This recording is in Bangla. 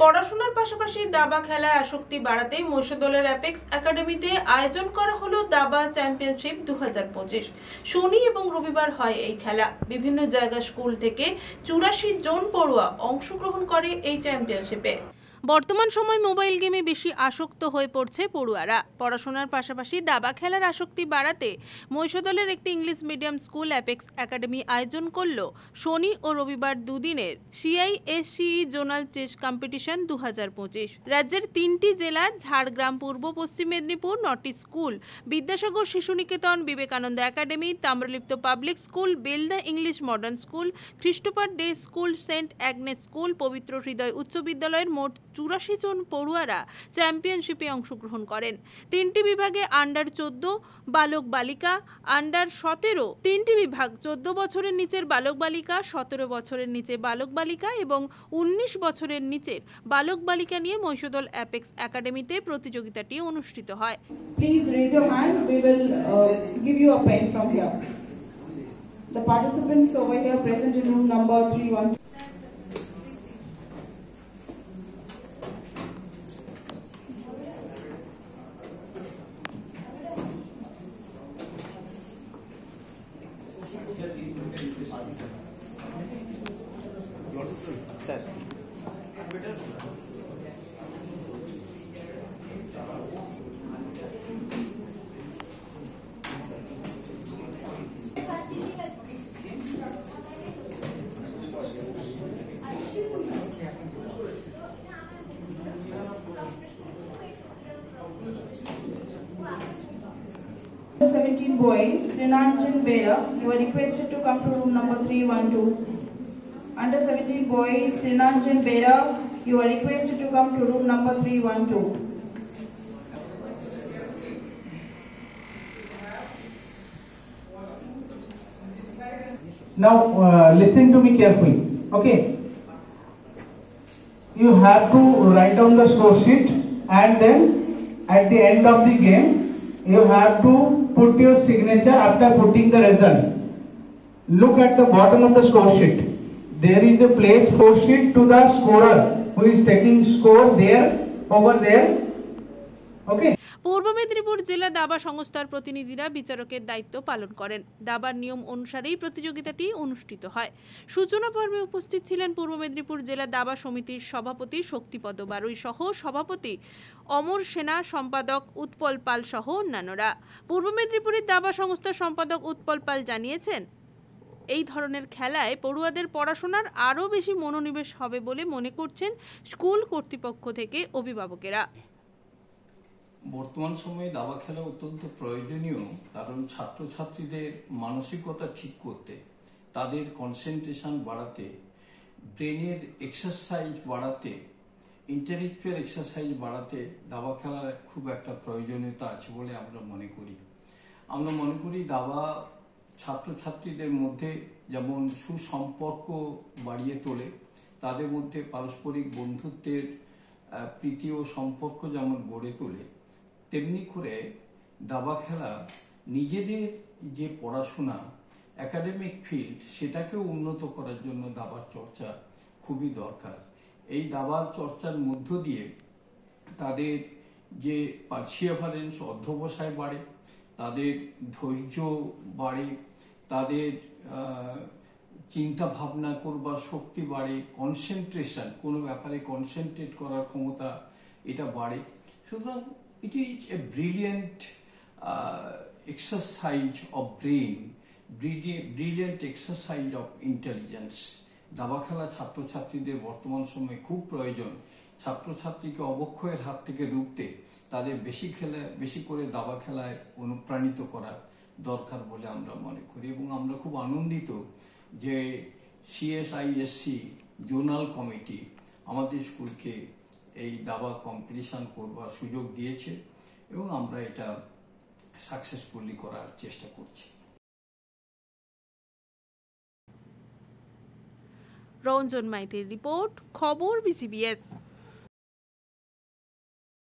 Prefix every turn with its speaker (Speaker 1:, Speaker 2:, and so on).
Speaker 1: পড়াশোনার পাশাপাশি দাবা খেলায় আসক্তি বাড়াতে মহিষাদলের অ্যাপেক্স একাডেমিতে আয়োজন করা হলো দাবা চ্যাম্পিয়নশিপ 2025। শনি এবং রবিবার হয় এই খেলা। বিভিন্ন জায়গা স্কুল থেকে 84 জন পড়ুয়া অংশগ্রহণ করে এই চ্যাম্পিয়নশিপে। বর্তমান সময় মোবাইল গেমে বেশি আসক্ত হয়ে পড়ছে পড়ুয়ারা। পড়াশোনার পাশাপাশি দাবা খেলার আসক্তি বাড়াতে মহিষাদলের একটি English medium school apex academy আয়োজন করল শনি ও রবিবার দুদিনের CISCE জোনাল চেস কম্পিটিশন 2025। রাজ্যের 3টি জেলা ঝাড়গ্রাম, পূর্ব পশ্চিম Medinipur, 9টি school, Vidyasagar Shishu Niketan, Vivekananda academy, Tamralipta public school, Belda English modern school, খ্রিস্টপাদ day school, saint Agnes school, পবিত্র হৃদয় উচ্চ বিদ্যালয়ের মোট 84 জন পড়ুয়ারা চ্যাম্পিয়নশিপে অংশগ্রহণ করেন। 3টি বিভাগে আন্ডার 14 বালক বালিকা, আন্ডার 17 3টি বিভাগ 14 বছরের নিচের বালক বালিকা, 17 বছরের নিচে বালক বালিকা এবং 19 বছরের নিচের বালক বালিকা নিয়ে মহিষাদল অ্যাপেক্স একাডেমিতে প্রতিযোগিতাটি অনুষ্ঠিত হয়।
Speaker 2: Please raise your hand. We will give you a pen from here. The participants over here present in room number 312. 17 boys, Trinanjan Bera, you are requested to come to room number 312. Under 17 boys, Trinanjan Bera, you are requested to come to room number 312.
Speaker 3: Now listen to me carefully, okay? You have to write down the score sheet and then at the end of the game you have to put your signature after putting the results. Look at the bottom of the score sheet. There is a place score sheet to the scorer who is taking score there, over there. Okay.
Speaker 1: পূর্ব মেদিনীপুর জেলা দাবা সংস্থার প্রতিনিধিরা বিচারকের দায়িত্ব পালন করেন। দাবার নিয়ম অনুসারেই প্রতিযোগিতাটি অনুষ্ঠিত হয়। সূচনা পর্বে উপস্থিত ছিলেন পূর্ব মেদিনীপুর জেলা দাবা সমিতির সভাপতি শক্তিপদ বারুই সহ সভাপতি অমর সেনা, সম্পাদক উৎপল পাল সহ অন্যান্যরা। পূর্ব মেদিনীপুরের দাবা সংস্থার সম্পাদক উৎপল পাল জানিয়েছেন, এই ধরনের খেলায় পড়ুয়াদের পড়াশোনার আরও বেশি মনোনিবেশ হবে বলে মনে করছেন স্কুল কর্তৃপক্ষ থেকে অভিভাবকেরা।
Speaker 4: বর্তমান সময়ে দাবা খেলা অত্যন্ত প্রয়োজনীয়, কারণ ছাত্রছাত্রীদের মানসিকতা ঠিক করতে, তাদের কনসেন্ট্রেশন বাড়াতে, ব্রেনের এক্সারসাইজ বাড়াতে, ইন্টেলেকচুয়াল এক্সারসাইজ বাড়াতে দাবা খেলার খুব একটা প্রয়োজনীয়তা আছে বলে আমরা মনে করি। আমরা মনে করি দাবা ছাত্রছাত্রীদের মধ্যে যেমন সুসম্পর্ক বাড়িয়ে তোলে, তাদের মধ্যে পারস্পরিক বন্ধুত্বের প্রীতি ও সম্পর্ক যেমন গড়ে তোলে, তেমনি করে দাবা খেলা নিজেদের যে পড়াশোনা, একাডেমিক ফিল্ড, সেটাকেও উন্নত করার জন্য দাবার চর্চা খুবই দরকার। এই দাবার চর্চার মধ্য দিয়ে তাদের যে পারসিভারেন্স, অধ্যবসায় বাড়ে, তাদের ধৈর্য বাড়ে, তাদের চিন্তা ভাবনা করবার শক্তি বাড়ে, কনসেন্ট্রেশন, কোনো ব্যাপারে কনসেন্ট্রেট করার ক্ষমতা এটা বাড়ে। সুতরাং it is a brilliant exercise of brain, brilliant exercise of intelligence. দাবা খেলা ছাত্রছাত্রীদের বর্তমান সময়ে খুব প্রয়োজন। ছাত্রছাত্রীকে অবক্ষয়ের হাত থেকে রুখতে তাদের বেশি করে দাবা খেলায় অনুপ্রাণিত করা দরকার বলে আমরা মনে করি, এবং আমরা খুব আনন্দিত যে CISCE জোনাল কমিটি আমাদের স্কুলকে এই দাবা কম্পিটিশন করবার সুযোগ দিয়েছে এবং আমরা এটা সাকসেসফুলি করার চেষ্টা করছি।
Speaker 1: রঞ্জন মাইতির রিপোর্ট, খবর BCBS।